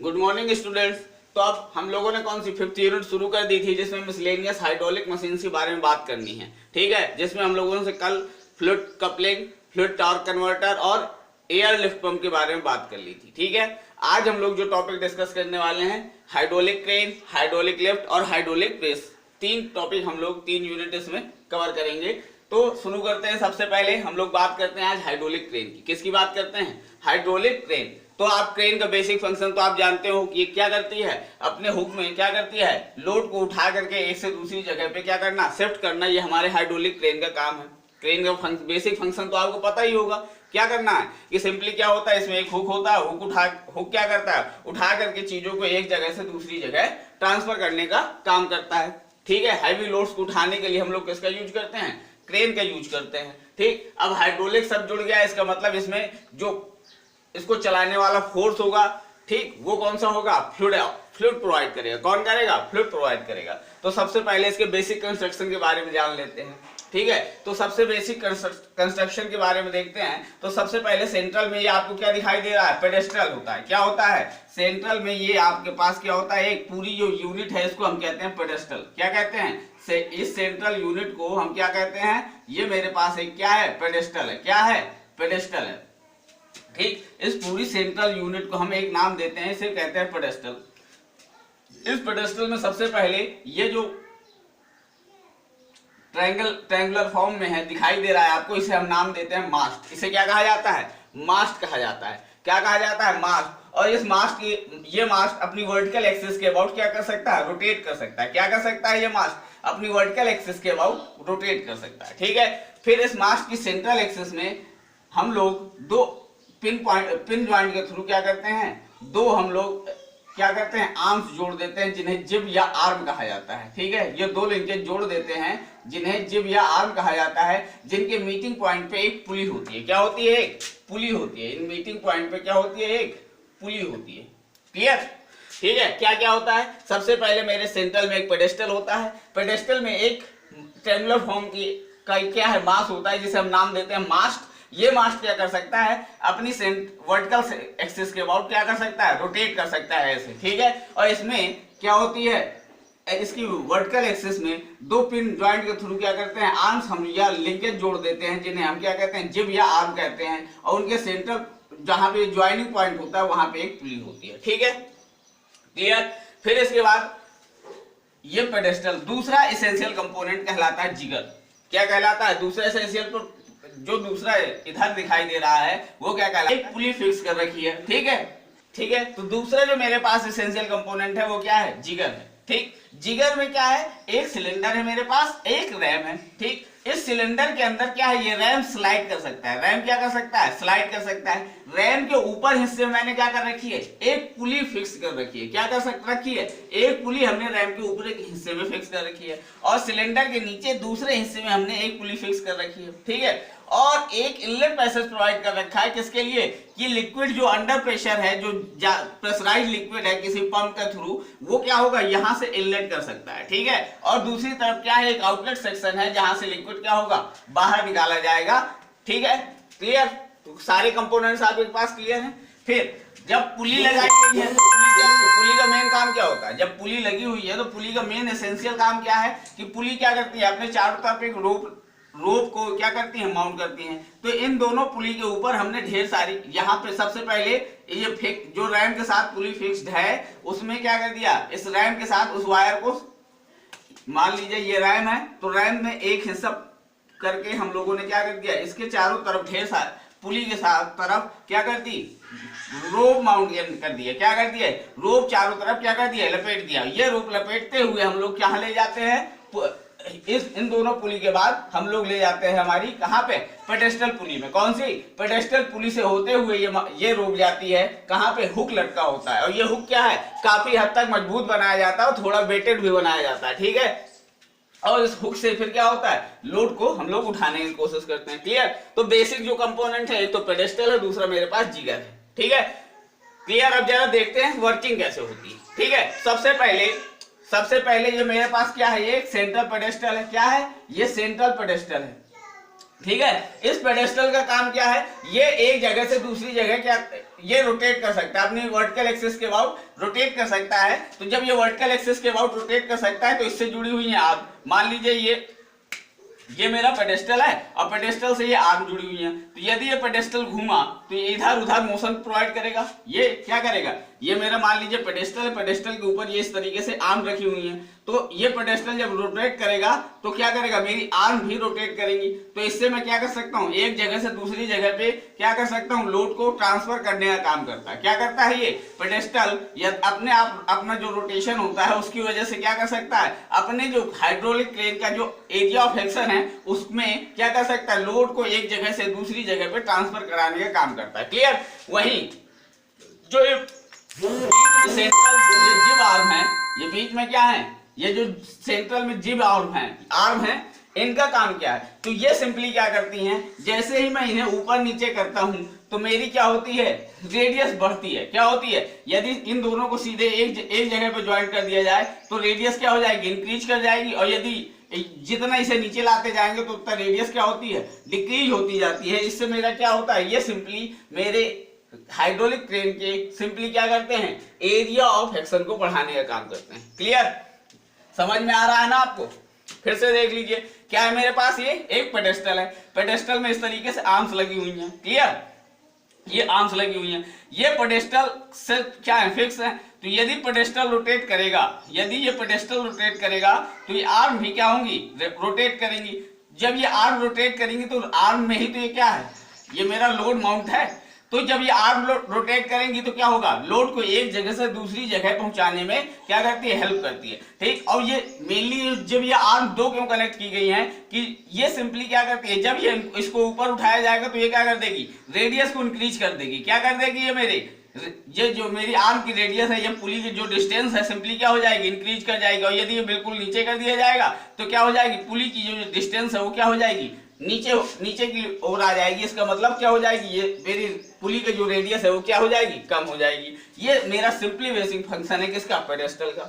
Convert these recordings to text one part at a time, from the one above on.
Good morning students. तो अब हम लोगों ने कौन सी 5th यूनिट शुरू कर दी थी जिसमें मिसलेनियस हाइड्रोलिक मशीन के बारे में बात करनी है। ठीक है, जिसमें हम लोगों से कल fluid coupling, fluid torque converter और एयर लिफ्ट पंप के बारे में बात कर ली थी। ठीक है, आज हम लोग जो टॉपिक डिस्कस करने वाले हैं हाइड्रोलिक क्रेन, हाइड्रोलिक लिफ्ट और हाइड्रोलिक प्रेस, तीन टॉपिक हम लोग 3 यूनिट इसमें कवर करेंगे। तो शुरू करते हैं। सबसे पहले हम लोग बात करते हैं आज हाइड्रोलिक क्रेन की। किसकी बात करते हैं? Hydraulic crane. तो आप क्रेन का बेसिक फंक्शन तो आप जानते हो कि ये क्या करती है, अपने हुक में क्या करती है, लोड को उठा करके एक से दूसरी जगह पे क्या करना, शिफ्ट करना। ये हमारे हाइड्रोलिक क्रेन का काम है। क्रेन का बेसिक फंक्शन तो आपको पता ही होगा। क्या करना है कि सिंपली क्या होता है, इसमें एक हुक होता है, हुक क्या करता है, उठा करके चीजों को एक जगह से दूसरी जगह ट्रांसफर करने का काम करता है। ठीक है, हैवी लोड्स को उठाने के लिए हम लोग किसका यूज करते हैं? क्रेन का यूज करते हैं। ठीक, अब हाइड्रोलिक शब्द जुड़ गया, इसका मतलब इसमें जो इसको चलाने वाला फोर्स होगा, ठीक, वो कौन सा होगा? फ्लूइड प्रोवाइड करेगा। कौन करेगा? फ्लूइड प्रोवाइड करेगा। तो सबसे पहले इसके बेसिक कंस्ट्रक्शन के बारे में जान लेते हैं। ठीक है, तो सबसे बेसिक कंस्ट्रक्शन के बारे में देखते हैं। तो सबसे पहले सेंट्रल में ये आपको क्या दिखाई दे रहा है? पेडेस्ट्रल होता है। क्या होता है? सेंट्रल में ये आपके पास क्या होता है, एक पूरी जो यूनिट है इसको हम कहते हैं पेडेस्ट्रल। क्या कहते हैं? इस सेंट्रल यूनिट को हम क्या कहते हैं? ये मेरे पास एक क्या है? पेडेस्ट्रल है। क्या है? पेडेस्ट्रल है। ठीक, इस पूरी सेंट्रल यूनिट को हम एक नाम देते हैं, इसे कहते हैं पेडेस्ट्रल। इस पेडेस्ट्रल में सबसे पहले ये जो ट्रायंगुलर फॉर्म में है दिखाई दे रहा है आपको, इसे हम नाम देते हैं मास्ट। इसे क्या कहा जाता है? मास्ट कहा जाता है। क्या कहा जाता है? मास्ट। और इस मास्ट की, ये मास्ट अपनी वर्टिकल एक्सिस के अबाउट क्या कर सकता है? रोटेट कर सकता है। क्या कर सकता है? ये मास्ट अपनी वर्टिकल एक्सिस के अबाउट रोटेट कर सकता है। ठीक है, फिर इस मास्ट की सेंट्रल एक्सिस में हम लोग दो पिन ज्वाइंट के थ्रू क्या करते हैं? दो हम लोग क्या करते हैं? आर्म्स जोड़ देते हैं, जिन्हें जिब या आर्म कहा जाता है। ठीक है, ये दो लिंकेज जोड़ देते हैं जिन्हें जिब या आर्म कहा जाता है, जिनके मीटिंग पॉइंट पे एक पुली होती है। क्या होती है? एक पुली होती है। इन मीटिंग पॉइंट पे क्या होती है? एक पुली होती है। क्लियर? ठीक है, क्या क्या होता है? सबसे पहले मेरे सेंट्रल में एक पेडेस्टल होता है। पेडेस्टल में एक ट्रायंगुलर फॉर्म की का क्या है? मास होता है, जिसे हम नाम देते हैं मास्ट। ये मास्ट क्या कर सकता है? अपनी वर्टिकल एक्सिस के अबाउट क्या कर सकता है? रोटेट कर सकता है ऐसे। ठीक है, और इसमें क्या होती है? इसकी वर्टिकल एक्सिस में दो पिन ज्वाइंट के थ्रू क्या करते हैं? आर्म्स हम या लिंकेज जोड़ देते हैं, जिन्हें हम क्या कहते हैं? जिब या आर्म कहते हैं। और उनके सेंटर जहां पे ज्वाइनिंग पॉइंट होता है वहां पे एक पुली होती है। ठीक है, क्लियर? फिर इसके बाद ये पेडेस्टल दूसरा एसेंशियल कंपोनेंट कहलाता है जिगर। क्या कहलाता है? दूसरा एसेंशियल, तो जो दूसरा इधर दिखाई दे रहा है वो क्या कहलाता है? एक पुली फिक्स कर रखी है। ठीक है, ठीक है, तो दूसरा जो मेरे पास एसेंशियल कंपोनेंट है वो क्या है? जिगर है। ठीक, जिगर में क्या है? एक सिलेंडर है मेरे पास, एक रैम है। ठीक, इस सिलेंडर के अंदर क्या है? ये रैम स्लाइड कर सकता है। रैम क्या कर सकता है? स्लाइड कर सकता है। रैम के ऊपर हिस्से में मैंने क्या कर रखी है? एक पुली फिक्स कर रखी है। क्या कर रखी है? एक पुली हमने रैम के ऊपर एक हिस्से में फिक्स कर रखी है, और सिलेंडर के नीचे दूसरे हिस्से में हमने एक पुली फिक्स कर रखी है। ठीक है, और एक इनलेट पैसेज प्रोवाइड कर रखा है। किसके लिए? कि लिक्विड जो अंडर प्रेशर है, जो प्रेशराइज्ड लिक्विड है किसी पंप के थ्रू, वो क्या होगा? यहां से इनलेट कर सकता है। ठीक है, और दूसरी तरफ क्या है? एक आउटलेट सेक्शन है जहां से लिक्विड क्या होगा? बाहर निकाला जाएगा। ठीक है, क्लियर? तो सारे कंपोनेंट्स आपके पास क्लियर हैं। फिर जब पुली लगाई गई है तो पुली का मेन काम क्या होता है? जब पुली लगी हुई है तो पुली का मेन एसेंशियल काम क्या है? कि पुली क्या करती है? अपने चारों तरफ एक रोप को क्या करती हैं? माउंट करती हैं। तो इन दोनों पुली के ऊपर हमने ढेर सारी, यहाँ पे सबसे पहले ये जो रैम के साथ पुली फिक्स्ड है उसमें क्या कर दिया? इस रैम के साथ उस वायर को, मान लीजिए ये रैम है, तो रैम में एक हिस्सा करके हम लोगों ने क्या कर दिया? इसके चारों तरफ ढेर सारे पुली के साथ तरफ क्या कर दी? रोप माउंट कर दिया। क्या कर दिया? रोप चारों तरफ क्या कर दिया? लपेट दिया। ये रोप लपेटते हुए हम लोग कहाँ ले जाते हैं? इन दोनों पुली के बाद हम लोग ले जाते हैं हमारी कहां पे? पेडेस्टल पुली में। कौन सी? पेडेस्टल पुली से होते हुए ये रोक जाती है कहां पे? हुक लटका होता है, और ये हुक क्या है? काफी हद तक मजबूत बनाया जाता है और थोड़ा वेटेड भी बनाया जाता है। ठीक है, और इस हुक से फिर क्या होता है? लोड को हम लोग उठाने की कोशिश करते हैं। क्लियर? तो बेसिक जो कंपोनेंट है, एक तो पेडेस्टल है, दूसरा मेरे पास जिगर है। ठीक है, क्लियर? अब जरा देखते हैं वर्किंग कैसे होती है। ठीक है, सबसे पहले ये मेरे पास क्या है? ये एक सेंट्रल पेडेस्टल है। क्या है? ये सेंट्रल पेडेस्टल है। ठीक है। इस पेडेस्टल का काम क्या है, ये एक जगह से दूसरी जगह क्या ये रोटेट कर सकता है, अपनी वर्टिकल एक्सिस के अबाउट रोटेट कर सकता है। तो जब ये वर्टिकल एक्सिस के अबाउट रोटेट कर सकता है तो इससे जुड़ी हुई है आर्म। मान लीजिए ये मेरा पेडेस्टल है और पेडेस्टल से ये आर्म जुड़ी हुई है। तो यदि ये पेडेस्टल घूमा तो ये इधर उधर मोशन प्रोवाइड करेगा। ये क्या करेगा, ये मेरा मान लीजिए पेडेस्टल है, पेडेस्टल के ऊपर ये इस तरीके से आर्म रखी हुई है। तो ये पेडेस्टल जब रोटेट करेगा तो क्या करेगा, मेरी आर्म भी रोटेट करेंगी। तो इससे मैं क्या कर सकता हूँ, एक जगह से दूसरी जगह पे क्या कर सकता हूँ, लोड को ट्रांसफर करने का काम करता है। क्या करता है ये पेडेस्टल, या अपने आप अपना जो रोटेशन होता है उसकी वजह से क्या कर सकता है, अपने जो हाइड्रोलिक क्रेन का जो एरिया ऑफ एक्शन है उसमें क्या कर सकता है, लोड को एक जगह से दूसरी जगह पे ट्रांसफर कराने का काम करता है। क्लियर। वहीं जो सेंट्रल जिब आर्म है, ये बीच में क्या है, ये जो सेंट्रल में जिब आर्म है, इनका काम क्या है, तो ये सिंपली क्या करती हैं, जैसे ही मैं इन्हें ऊपर नीचे करता हूं तो मेरी क्या होती है, रेडियस बढ़ती है। क्या होती है, यदि इन दोनों को सीधे एक जगह पे ज्वाइन कर दिया जाए तो रेडियस क्या हो जाएगी, इंक्रीज कर जाएगी। और यदि जितना इसे नीचे लाते जाएंगे तो उतना रेडियस क्या होती है, डिक्रीज होती जाती है। इससे मेरा क्या होता है, ये सिंपली मेरे हाइड्रोलिक क्रेन के सिंपली क्या करते हैं, एरिया ऑफ एक्शन को बढ़ाने का काम करते हैं। क्लियर, समझ में आ रहा है ना आपको। फिर से देख लीजिए, क्या है मेरे पास, ये एक पेडेस्टल है, पेडेस्टल में इस तरीके से आर्म्स लगी हुई हैं। क्लियर, ये आर्म्स लगी हुई हैं, ये पेडेस्टल से क्या है, फिक्स है। तो यदि पेडेस्टल रोटेट करेगा, यदि ये पेडेस्टल रोटेट करेगा तो ये आर्म भी क्या होंगी, रोटेट करेंगी। जब ये आर्म रोटेट करेंगी तो आर्म में ही तो ये क्या है, ये मेरा लोड माउंट है। तो जब ये आर्म रोटेट करेंगी तो क्या होगा, लोड को एक जगह से दूसरी जगह पहुंचाने में क्या करती है, हेल्प करती है। ठीक, और ये मेनली जब ये आर्म दो क्यों कनेक्ट की गई हैं कि ये सिंपली क्या करती है, जब ये इसको ऊपर उठाया जाएगा तो ये क्या कर देगी, रेडियस को इंक्रीज कर देगी। क्या कर देगी, ये जो मेरी आर्म की रेडियस है, ये पुली की जो डिस्टेंस है सिंपली क्या हो जाएगी, इंक्रीज कर जाएगी। और यदि ये बिल्कुल नीचे कर दिया जाएगा तो क्या हो जाएगी, पुली की जो डिस्टेंस है वो क्या हो जाएगी, नीचे की ओर आ जाएगी। इसका मतलब क्या हो जाएगी, ये मेरी पुली की जो रेडियस है वो क्या हो जाएगी, कम हो जाएगी। ये मेरा सिंपली बेसिक फंक्शन है किसका, पेडेस्टल का।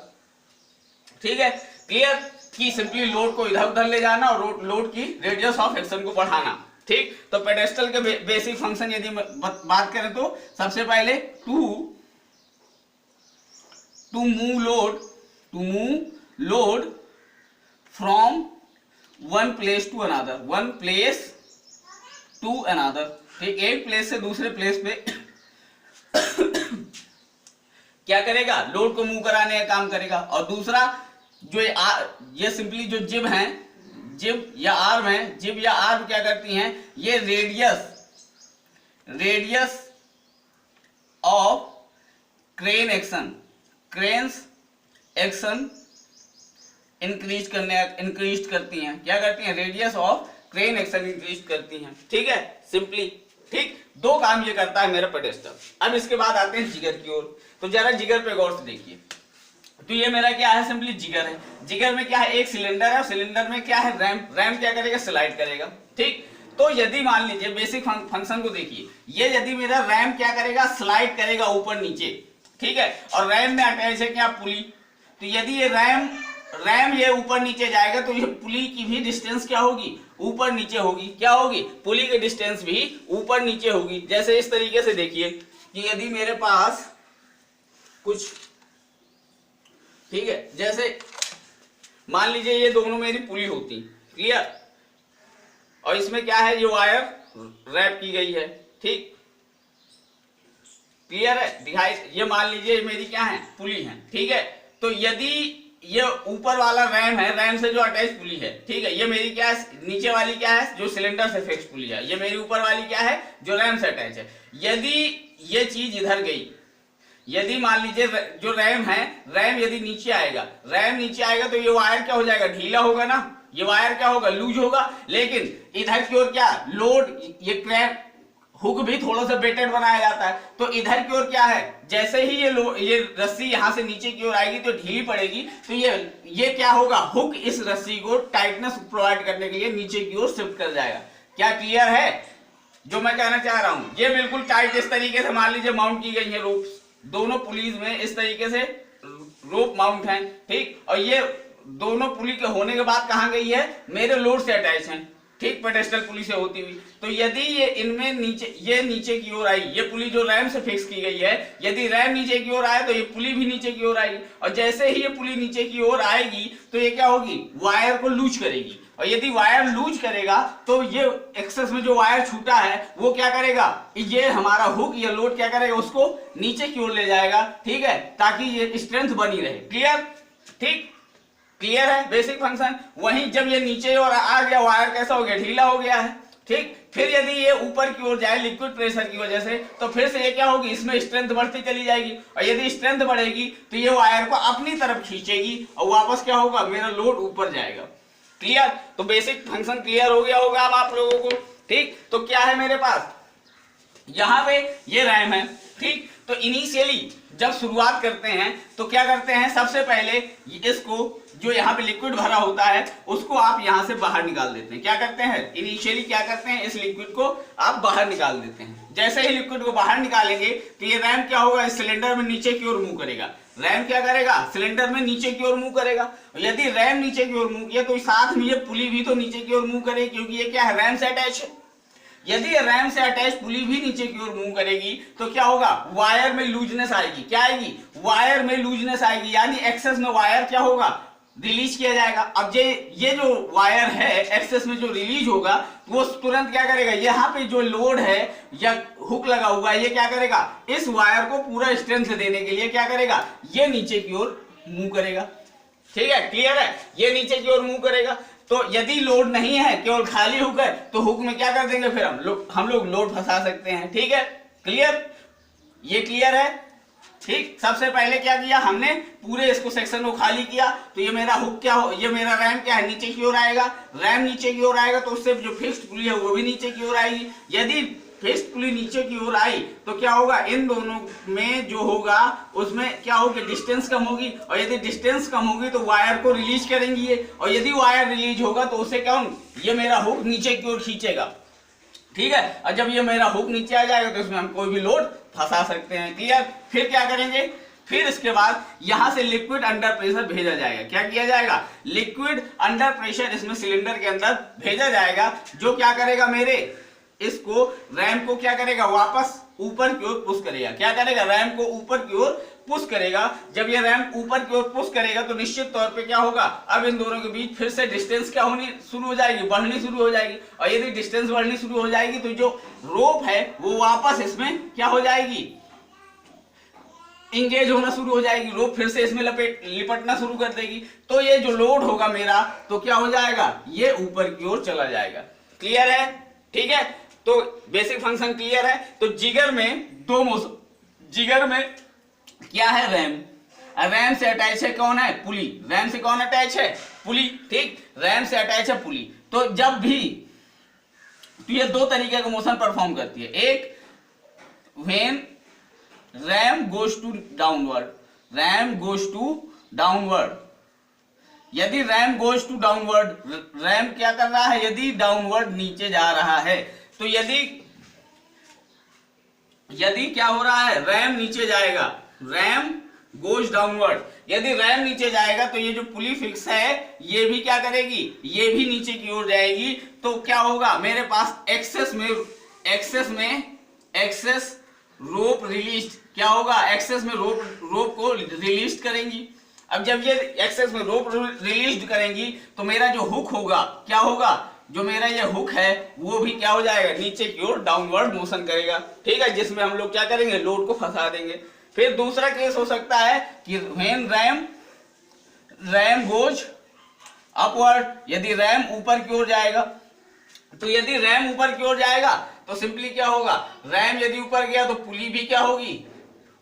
ठीक है, क्लियर, कि सिंपली लोड को इधर उधर ले जाना और लोड की रेडियस ऑफ एक्शन को बढ़ाना। ठीक, तो पेडेस्टल के बेसिक फंक्शन यदि बात करें तो सबसे पहले to move load from one place to another, ठीक, एक प्लेस से दूसरे प्लेस पे क्या करेगा, लोड को मूव कराने का काम करेगा। और दूसरा जो ये सिंपली जो जिब या आर्म क्या करती हैं, ये radius of cranes action increase करती हैं। क्या करती हैं, radius of crane action increase करती हैं। ठीक है, सिंपली, ठीक, दो काम ये करता है मेरा पेडेस्टल। अब इसके बाद आते हैं जिगर की ओर। तो जरा जिगर पे गौर से देखिए, तो ये मेरा क्या है, सिंपली जिगर है। जिगर में क्या है, एक सिलेंडर है, सिलेंडर में क्या है, रैम क्या करेगा, स्लाइड करेगा। ठीक, तो यदि मान लीजिए बेसिक फंक्शन को देखिए, ये यदि मेरा रैम क्या करेगा, स्लाइड करेगा ऊपर नीचे। ठीक है, और रैम में अटैच है क्या, पुली। तो यदि ये रैम ये ऊपर नीचे जाएगा तो ये पुली की भी डिस्टेंस क्या होगी, ऊपर नीचे होगी। क्या होगी, पुली की डिस्टेंस भी ऊपर नीचे होगी। जैसे इस तरीके से देखिए कि यदि मेरे पास कुछ, ठीक है, जैसे मान लीजिए ये दोनों मेरी पुली होती। क्लियर, और इसमें क्या है, ये वायर रैप की गई है। ठीक, क्लियर है, दिखाई, ये मान लीजिए मेरी क्या है, पुली है। ठीक है, तो यदि ये ऊपर वाला रैम है, रैम से जो अटैच पुली है, ठीक है, ये मेरी क्या है, नीचे वाली क्या है, जो सिलेंडर से फिक्स पुली है, ये मेरी ऊपर वाली क्या है, जो रैम से अटैच है। यदि ये चीज इधर गई, यदि मान लीजिए जो रैम है, रैम यदि नीचे आएगा तो ये वायर क्या हो जाएगा, ढीला होगा ना, ये वायर क्या होगा, लूज होगा। लेकिन इधर की ओर क्या, लोड, ये क्रैंक हुक भी थोड़ा सा बेटेड बनाया जाता है। तो इधर की ओर क्या है, जैसे ही ये रस्सी यहां से नीचे की ओर आएगी तो ढीली पड़ेगी। तो ये क्या होगा, हुक इस रस्सी को टाइटनेस प्रोवाइड करने के लिए नीचे की ओर शिफ्ट कर जाएगा। क्या क्लियर है जो मैं कहना चाह रहा हूं, ये बिल्कुल टाइट इस तरीके से मान लीजिए माउंट की गई है रोप, दोनों पुलीज में इस तरीके से रोप माउंट है। ठीक, और ये दोनों पुली के होने के बाद कहां गई है, मेरे लोड से अटैच है। ठीक, पेडेस्टल पुली से होती हुई। तो यदि ये इनमें नीचे की ओर आई, ये पुली जो रैम से फिक्स की गई है, यदि रैम नीचे की ओर आए तो ये पुली भी नीचे की ओर आएगी, और जैसे ही ये पुली नीचे की ओर आएगी तो ये क्या होगी, वायर को लूज करेगी, और यदि वायर लूज करेगा तो ये एक्सेस में जो वायर छूटा है वो क्या करेगा, ये हमारा हुक या लोड क्या करेगा, उसको नीचे की ओर ले जाएगा, ठीक है, ताकि ये स्ट्रेंथ बनी रहे। क्लियर, ठीक, क्लियर है बेसिक फंक्शन। वहीं जब ये नीचे और आ गया, वायर कैसा हो गया, ढीला हो गया है, ठीक। फिर यदि ये ऊपर की ओर जाए लिक्विड प्रेशर की वजह से, तो फिर से ये क्या होगी, इसमें स्ट्रेंथ बढ़ती चली जाएगी, और यदि स्ट्रेंथ बढ़ेगी तो ये वायर को अपनी तरफ खींचेगी और वापस क्या होगा, मेरा लोड ऊपर जाएगा। क्लियर, तो बेसिक फंक्शन क्लियर हो गया होगा अब आप लोगों को, ठीक। तो क्या है मेरे पास, यहां पे ये रैम है, ठीक। तो इनिशियली जब शुरुआत करते हैं तो क्या करते हैं, सबसे पहले इसको जो यहाँ पे लिक्विड भरा होता है उसको आप यहाँ से बाहर निकाल देते हैं। क्या करते हैं, इनिशियली क्या करते हैं, इस लिक्विड को आप बाहर निकाल देते हैं। जैसे ही लिक्विड को बाहर निकालेंगे तो ये रैम क्या होगा, इस सिलेंडर में नीचे की ओर मूव करेगा। रैम क्या करेगा, सिलेंडर में नीचे की ओर मूव करेगा। यदि रैम नीचे की ओर मूव किया तो साथ में ये पुली भी तो नीचे की ओर मूव करेगी, क्योंकि ये क्या है, रैम से अटैच है। यदि रैम से अटैच पुली भी नीचे की ओर मूव करेगी तो क्या होगा, वायर में लूजनेस आएगी। क्या आएगी, वायर में लूजनेस आएगी, यानी एक्सेस में वायर क्या होगा, रिलीज किया जाएगा। अब ये जो वायर है एक्सेस में जो रिलीज होगा वो तुरंत क्या करेगा, यहाँ पे जो लोड है या हुक लगा हुआ है ये क्या करेगा, इस वायर को पूरा स्ट्रेंथ देने के लिए क्या करेगा, ये नीचे की ओर मूव करेगा। ठीक है, क्लियर है, ये नीचे की ओर मूव करेगा। तो यदि लोड नहीं है, केवल खाली हुक है, तो हुक में क्या कर देंगे, फिर हम लोग लोड फंसा सकते हैं। ठीक है, क्लियर, ये क्लियर है। ठीक, सबसे पहले क्या किया हमने, पूरे इसको सेक्शन को खाली किया, तो ये मेरा हुक क्या हो, ये मेरा रैम क्या है, नीचे की ओर आएगा। रैम नीचे की ओर आएगा तो उससे जो फिक्स्ड पुली है वो भी नीचे की ओर आएगी। यदि फिक्स्ड पुली नीचे की ओर आई तो क्या होगा, इन दोनों में जो होगा उसमें क्या होगी, डिस्टेंस कम होगी, और यदि डिस्टेंस कम होगी तो वायर को रिलीज करेंगी ये, और यदि वायर रिलीज होगा तो उससे क्या होगा, ये मेरा हुक नीचे की ओर खींचेगा। ठीक है, और जब ये मेरा हुक नीचे आ जाएगा तो इसमें हम कोई भी लोड फंसा सकते हैं। क्लियर, फिर क्या करेंगे, फिर इसके बाद यहां से लिक्विड अंडर प्रेशर भेजा जाएगा। क्या किया जाएगा, लिक्विड अंडर प्रेशर इसमें सिलेंडर के अंदर भेजा जाएगा, जो क्या करेगा, मेरे इसको रैम को क्या करेगा, वापस ऊपर की ओर पुश करेगा। क्या करेगा, रैम को ऊपर की ओर पुश करेगा। जब ये रैम ऊपर की ओर पुश करेगा तो निश्चित तौर पे क्या होगा, अब इन दोनों के बीच फिर से डिस्टेंस क्या होनी शुरू हो जाएगी, बढ़नी शुरू हो जाएगी। और यदि डिस्टेंस बढ़नी शुरू हो जाएगी तो जो रोप है वो वापस इसमें क्या हो जाएगी, इंगेज होना शुरू हो जाएगी। रोप फिर से इसमें लिपटना शुरू कर देगी। तो ये जो लोड होगा मेरा, तो क्या हो जाएगा, ये ऊपर की ओर चला जाएगा। क्लियर है, ठीक है। तो बेसिक फंक्शन क्लियर है। तो जिगर में दो मोशन, जिगर में क्या है, रैम, रैम से अटैच है कौन है, पुली। रैम से कौन अटैच है, पुली। ठीक, रैम से अटैच है पुली। तो जब भी, तो ये दो तरीके का मोशन परफॉर्म करती है। एक, when ram goes to downward, ram goes to downward, यदि ram goes to downward, ram क्या कर रहा है, यदि डाउनवर्ड नीचे जा रहा है, तो यदि क्या हो रहा है, रैम नीचे जाएगा, रैम गोज डाउनवर्ड, यदि रैम नीचे जाएगा तो ये जो पुली फिक्स है ये भी क्या करेगी, ये भी नीचे की ओर जाएगी। तो क्या होगा, मेरे पास एक्सेस रोप रिलीज, क्या होगा, एक्सेस में रोप को रिलीज करेंगी। अब जब ये एक्सेस में रोप रिलीज करेंगी तो मेरा जो हुक होगा, क्या होगा, जो मेरा ये हुक है वो भी क्या हो जाएगा, नीचे की ओर डाउनवर्ड मोशन करेगा। ठीक है, जिसमें हम लोग क्या करेंगे, लोड को फंसा देंगे। फिर दूसरा केस हो सकता है कि व्हेन रैम गोज अपवर्ड, यदि रैम ऊपर की ओर जाएगा, तो यदि रैम ऊपर की ओर जाएगा तो सिंपली क्या होगा, रैम यदि ऊपर गया तो पुली भी क्या होगी,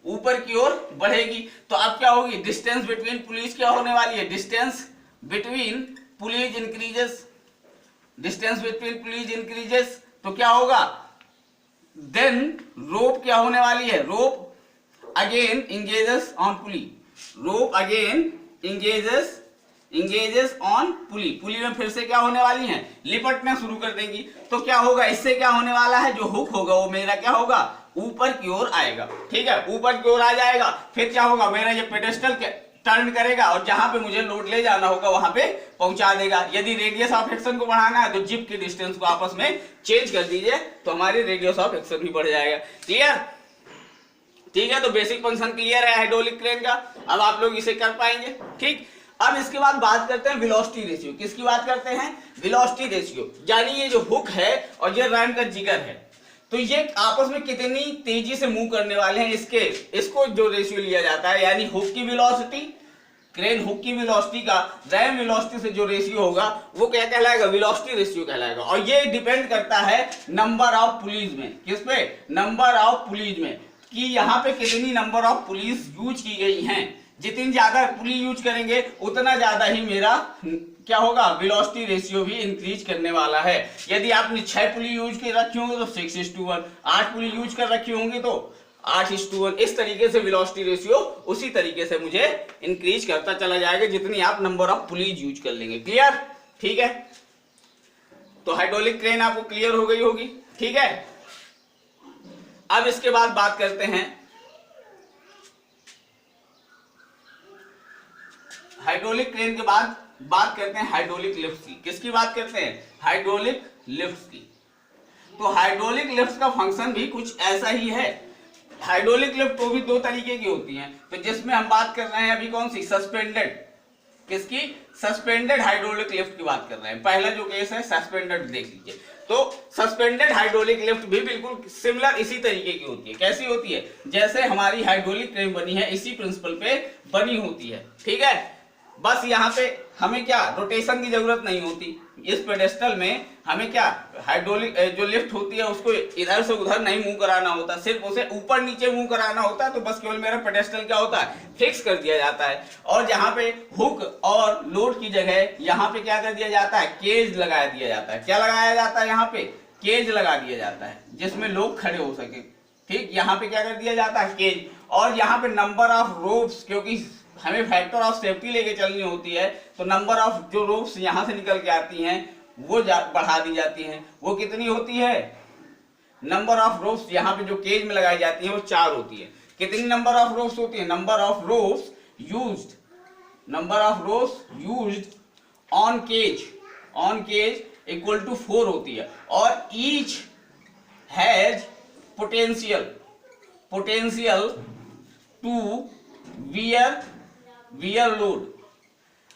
ऊपर की ओर बढ़ेगी। तो अब क्या होगी, डिस्टेंस बिटवीन पुलीज क्या होने वाली है, distance between pulleys increases, distance between pulleys increases. तो क्या होगा, देन रोप क्या होने वाली है, rope again engages on pulley, rope again engages on pulley, pulley में फिर से क्या होने वाली है, लिपटना शुरू कर देंगी। तो क्या होगा, इससे क्या होने वाला है, जो हुक होगा वो मेरा क्या होगा, ऊपर की ओर आएगा। ठीक है, ऊपर की ओर आ जाएगा। फिर क्या होगा, मेरा ये टर्न करेगा और जहां पे मुझे लोड ले जाना होगा वहां पे पहुंचा देगा। यदि रेडियस ऑफ एक्शन को बढ़ाना है तो जिप के डिस्टेंस को आपस में चेंज कर दीजिए तो हमारी रेडियस ऑफ एक्शन भी बढ़ जाएगा। क्लियर? ठीक है, तो बेसिक फंक्शन क्लियर है हाइड्रोलिक क्रेन का। अब आप लोग इसे कर पाएंगे। ठीक, अब इसके बाद बात करते हैं वेलोसिटी रेशियो। किसकी बात करते हैं? Velocity ratio. यानी ये जो हुक है और ये रैम का जिगर है, तो ये आपस में कितनी तेजी से मूव करने वाले हैं, इसको जो रेशियो लिया जाता है, यानी हुक की वेलोसिटी, क्रेन हुक की वेलोसिटी का रैम वेलोसिटी से जो रेशियो होगा वो क्या कहलाएगा? वेलोसिटी रेशियो कहलाएगा। और ये डिपेंड करता है नंबर ऑफ पुलीज में। किस पे? नंबर ऑफ पुलीज में, कि यहाँ पे कितनी नंबर ऑफ पुलीज यूज की गई हैं। जितनी ज्यादा पुली यूज करेंगे उतना ज्यादा ही मेरा क्या होगा? वेलोसिटी रेशियो भी इंक्रीज करने वाला है। यदि आपने 6 पुली यूज कर रखी होंगी तो 6:1, 8 पुली यूज कर रखी होंगी तो 8:1। इस तरीके से वेलोसिटी रेशियो उसी तरीके से मुझे इंक्रीज करता चला जाएगा जितनी आप नंबर ऑफ पुलीज यूज कर लेंगे। क्लियर? ठीक है, तो हाइड्रोलिक क्रेन आपको क्लियर हो गई होगी। ठीक है, अब इसके बाद बात करते हैं हाइड्रोलिक क्रेन के बाद बात करते हैं हाइड्रोलिक लिफ्ट की। किसकी बात करते हैं? हाइड्रोलिक लिफ्ट की। तो हाइड्रोलिक लिफ्ट का फंक्शन भी कुछ ऐसा ही है। हाइड्रोलिक लिफ्ट तो भी 2 तरीके की होती हैं, तो जिसमें हम बात कर रहे हैं अभी कौन सी? सस्पेंडेड। किसकी? सस्पेंडेड हाइड्रोलिक लिफ्ट की बात कर रहे हैं। पहला जो केस है सस्पेंडेड, देख लीजिए। तो सस्पेंडेड हाइड्रोलिक लिफ्ट भी बिल्कुल सिमिलर इसी तरीके की होती है। कैसी होती है? जैसे हमारी हाइड्रोलिक क्रेन बनी है इसी प्रिंसिपल पे बनी होती है। ठीक है, बस यहाँ पे हमें क्या रोटेशन की जरूरत नहीं होती। इस पेडेस्टल में हमें क्या हाइड्रोलिक जो लिफ्ट होती है उसको इधर से उधर नहीं मूव कराना होता, सिर्फ उसे ऊपर नीचे मूव कराना होता है। तो बस केवल मेरा पेडेस्टल क्या होता है? फिक्स कर दिया जाता है। और जहाँ पे हुक और लोड की जगह यहाँ पे क्या कर दिया जाता है? केज लगा दिया जाता है। क्या लगाया जाता है? यहाँ पे केज लगा दिया जाता है जिसमें लोग खड़े हो सके। ठीक, यहाँ पे क्या कर दिया जाता है? केज। और यहाँ पे नंबर ऑफ रोप्स, क्योंकि हमें फैक्टर ऑफ सेफ्टी लेके चलनी होती है, तो नंबर ऑफ जो रोप्स यहाँ से निकल के आती हैं वो बढ़ा दी जाती हैं। वो कितनी होती है? नंबर ऑफ रोप्स यहाँ पे जो केज में लगाई जाती है वो 4 होती है। कितनी नंबर ऑफ रोप्स होती है? Number of ropes used on cage equal to 4 होती है। और each has potential to wear load.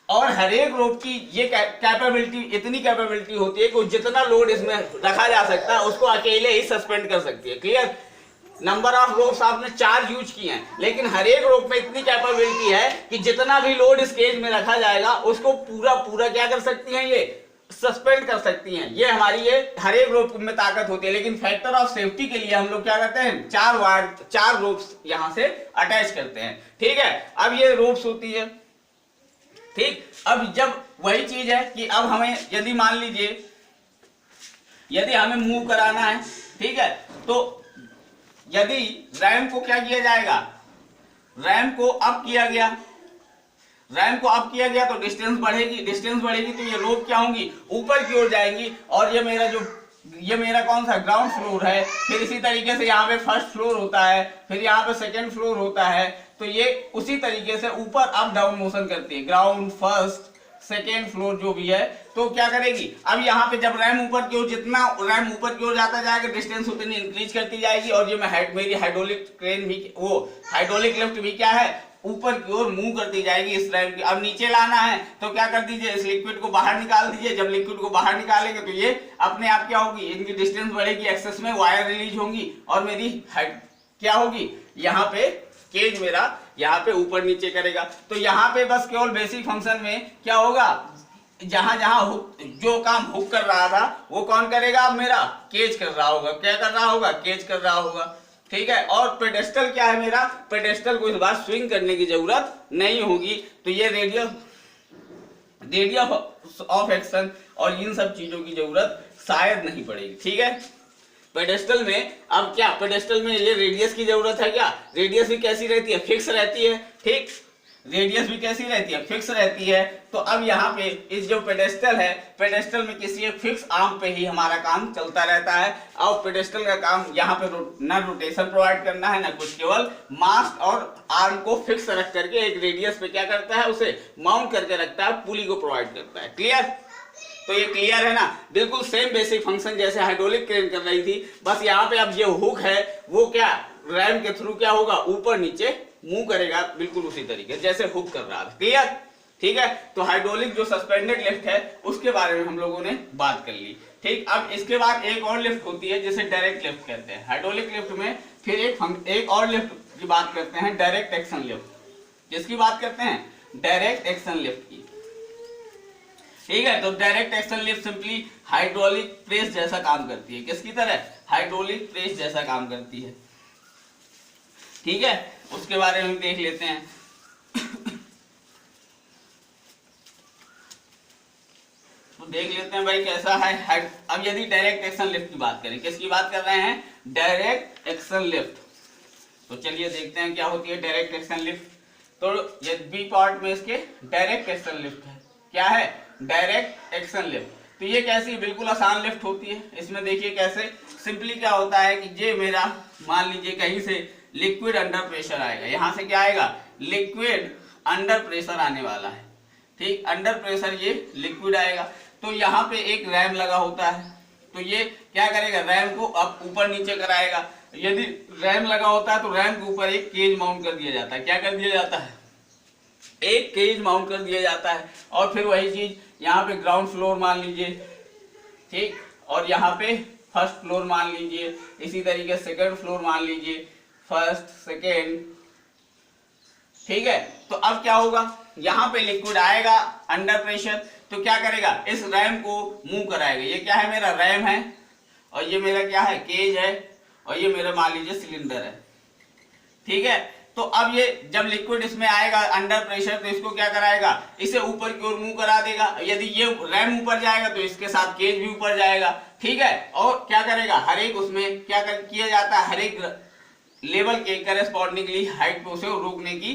और हर एक रोप की ये कैपेबिलिटी, इतनी कैपेबिलिटी होती है कि जितना लोड इसमें रखा जा सकता है उसको अकेले ही सस्पेंड कर सकती है। क्लियर? नंबर ऑफ रोप्स आपने 4 यूज किए हैं, लेकिन हर एक रोप में इतनी कैपेबिलिटी है कि जितना भी लोड इस केज में रखा जाएगा उसको पूरा क्या कर सकती हैं? ये सस्पेंड कर सकती हैं। ये हमारी ये हर एक रोप में ताकत होती है। लेकिन फैक्टर ऑफ सेफ्टी के लिए हम लोग क्या करते हैं? 4 रोप्स यहां से अटैच करते हैं। ठीक है, अब ये रोप्स होती है। ठीक, अब जब वही चीज है कि अब हमें यदि मान लीजिए यदि हमें मूव कराना है, ठीक है, तो यदि रैम को क्या किया जाएगा? रैम को अप किया गया तो डिस्टेंस बढ़ेगी तो ये रोप क्या होंगी? ऊपर की ओर जाएंगी। और ये मेरा कौन सा ग्राउंड फ्लोर है। फिर इसी तरीके से यहाँ पे फर्स्ट फ्लोर होता है, फिर यहाँ पे सेकंड फ्लोर होता है। तो ये उसी तरीके से ऊपर अप डाउन मोशन करती है, ग्राउंड, फर्स्ट, सेकेंड फ्लोर जो भी है। तो क्या करेगी? अब यहाँ पे जब रैम ऊपर की ओर, जितना रैम ऊपर की ओर जाता जाएगा डिस्टेंस उतनी इंक्रीज करती जाएगी। और ये मेरी हाइड्रोलिक क्रेन भी, वो हाइड्रोलिक लिफ्ट भी क्या है? ऊपर की ओर मूव करती जाएगी इस रैम की। अब नीचे लाना है तो क्या कर दीजिए? इस लिक्विड को बाहर निकाल दीजिए। जब लिक्विड को बाहर निकालेंगे तो ये अपने आप क्या होगी? इनकी डिस्टेंस बढ़ेगी, एक्सेस में वायर रिलीज होंगी और मेरी क्या होगी? यहाँ पे केज मेरा यहाँ पे ऊपर नीचे करेगा। तो यहाँ पे बस केवल बेसिक फंक्शन में क्या होगा? जहां हुक, जो काम हुक कर रहा था वो कौन करेगा? अब मेरा केज कर रहा होगा। क्या कर रहा होगा? केज कर रहा होगा। ठीक है, और पेडेस्टल क्या है मेरा? पेडेस्टल को इस बार स्विंग करने की जरूरत नहीं होगी। तो ये रेडियस ऑफ एक्शन और इन सब चीजों की जरूरत शायद नहीं पड़ेगी। ठीक है, पेडेस्टल में अब क्या? पेडेस्टल में ये रेडियस की जरूरत है क्या? रेडियस भी कैसी रहती है? फिक्स रहती है। ठीक, रेडियस भी कैसी रहती है, फिक्स रहती है। तो अब यहाँ पे इस जो पेडेस्टल है, पेडेस्टल में किसी एक फिक्स आर्म पे ही हमारा काम चलता रहता है। और पेडेस्टल का काम यहाँ पे ना रोटेशन प्रोवाइड करना है ना कुछ, केवल मास्ट और आर्म को फिक्स रख करके एक रेडियस पे क्या करता है, उसे माउंट करके रखता है, पुली को प्रोवाइड करता है। क्लियर? तो ये क्लियर है ना, बिल्कुल सेम बेसिक फंक्शन जैसे हाइड्रोलिक क्रेन कर रही थी, बस यहाँ पे अब ये हुक है वो क्या रैम के थ्रू क्या होगा, ऊपर नीचे मूव करेगा, बिल्कुल उसी तरीके जैसे हुक कर रहा था। क्लियर? ठीक है, तो हाइड्रोलिक जो सस्पेंडेड लिफ्ट है उसके बारे में हम लोगों ने बात कर ली। ठीक, अब इसके बाद एक और लिफ्ट होती है जिसे डायरेक्ट लिफ्ट कहते हैं। हाइड्रोलिक लिफ्ट में फिर एक और लिफ्ट की बात करते हैं, डायरेक्ट एक्शन लिफ्ट। किसकी बात करते हैं? डायरेक्ट एक्शन लिफ्ट की। ठीक है, तो direct action lift simply hydraulic press जैसा काम करती है। किसकी तरह? हाइड्रोलिक प्रेस जैसा काम करती है। ठीक है, उसके बारे में देख लेते हैं। तो देख लेते हैं भाई कैसा है। अब यदि डायरेक्ट एक्शन लिफ्ट की बात करें, किसकी बात कर रहे हैं? Direct action lift. तो चलिए देखते हैं क्या होती है डायरेक्ट एक्शन लिफ्ट। तो ये बी पार्ट में इसके डायरेक्ट एक्शन लिफ्ट है। क्या है? Direct action lift. तो ये कैसी बिल्कुल आसान लिफ्ट होती है। इसमें देखिए कैसे सिंपली क्या होता है कि ये मेरा मान लीजिए कहीं से लिक्विड अंडर प्रेशर आएगा, यहां से क्या आएगा? लिक्विड अंडर प्रेशर आने वाला है। ठीक, अंडर प्रेशर ये लिक्विड आएगा। तो यहाँ पे एक रैम लगा होता है, तो ये क्या करेगा? रैम को अब ऊपर नीचे कराएगा। यदि रैम लगा होता है तो रैम के ऊपर एक केज माउंट कर दिया जाता है। क्या कर दिया जाता है? एक केज माउंट कर दिया जाता है। और फिर वही चीज यहाँ पे ग्राउंड फ्लोर मान लीजिए, ठीक, और यहाँ पे फर्स्ट फ्लोर मान लीजिए, इसी तरीके सेकंड फ्लोर मान लीजिए, फर्स्ट सेकेंड। ठीक है, तो अब क्या होगा? यहाँ पे लिक्विड आएगा अंडर प्रेशर, तो क्या करेगा? इस रैम को मूव कराएगा। ये क्या है? मेरा रैम है, और ये मेरा क्या है? केज है, और ये मेरा मान लीजिए सिलेंडर है। ठीक है, तो अब ये जब लिक्विड इसमें आएगा अंडर प्रेशर, तो इसको क्या कराएगा? इसे ऊपर की ओर मूव करा देगा। यदि ये रैम ऊपर जाएगा तो इसके साथ केज भी ऊपर जाएगा। ठीक है, और क्या करेगा? हर एक उसमें क्या किया जाता है? हर एक लेवल के करेस्पॉन्डिंगली हाइट पे उसे रोकने की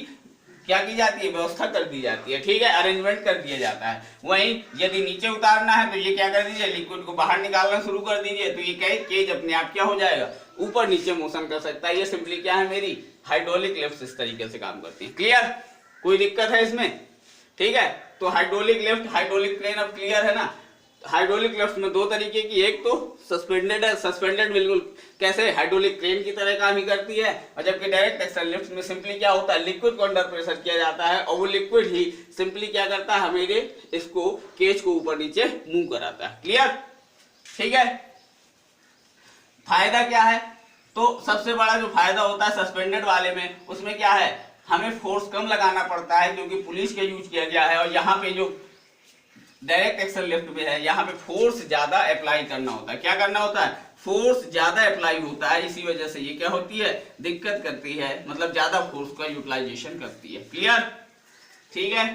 क्या की जाती है? व्यवस्था कर दी जाती है। ठीक है, अरेंजमेंट कर दिया जाता है। वहीं यदि नीचे उतारना है तो ये क्या कर दीजिए? लिक्विड को बाहर निकालना शुरू कर दीजिए, तो ये केज अपने आप क्या हो जाएगा? ऊपर नीचे मोशन कर सकता है। ये सिंपली क्या है? मेरी हाइड्रोलिक लिफ्ट इस तरीके से काम करती है। क्लियर? कोई दिक्कत है इसमें? ठीक है, तो हाइड्रोलिक लिफ्ट, हाइड्रोलिक क्रेन अब क्लियर है ना। हाइड्रोलिक लिफ्ट में दो तरीके की, एक तो सस्पेंडेड है। सस्पेंडेड बिल्कुल कैसे? हाइड्रोलिक क्रेन की तरह काम ही करती है। और जबकि डायरेक्ट एक्शन लिफ्ट में सिंपली क्या होता है? लिक्विड को अंडर प्रेशर किया जाता है, और वो लिक्विड ही सिंपली क्या करता है? मेरे इसको केज को ऊपर नीचे मूव कराता है। क्लियर? ठीक है, फायदा क्या है? तो सबसे बड़ा जो फायदा होता है सस्पेंडेड वाले में, उसमें क्या है? हमें फोर्स कम लगाना पड़ता है क्योंकि पुलिस का यूज किया गया है। और यहाँ पे जो डायरेक्ट एक्शन लिफ्ट में है, यहाँ पे फोर्स ज्यादा अप्लाई करना होता है। क्या करना होता है? फोर्स ज्यादा अप्लाई होता है। इसी वजह से ये क्या होती है? दिक्कत करती है, मतलब ज्यादा फोर्स का यूटिलाइजेशन करती है। क्लियर? ठीक है,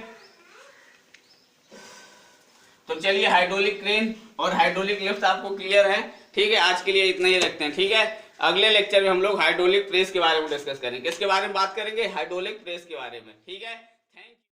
तो चलिए हाइड्रोलिक क्रेन और हाइड्रोलिक लिफ्ट आपको क्लियर है। ठीक है, आज के लिए इतना ही रखते हैं। ठीक है, अगले लेक्चर में हम लोग हाइड्रोलिक प्रेस के बारे में डिस्कस करेंगे। किसके बारे में बात करेंगे? हाइड्रोलिक प्रेस के बारे में। ठीक है।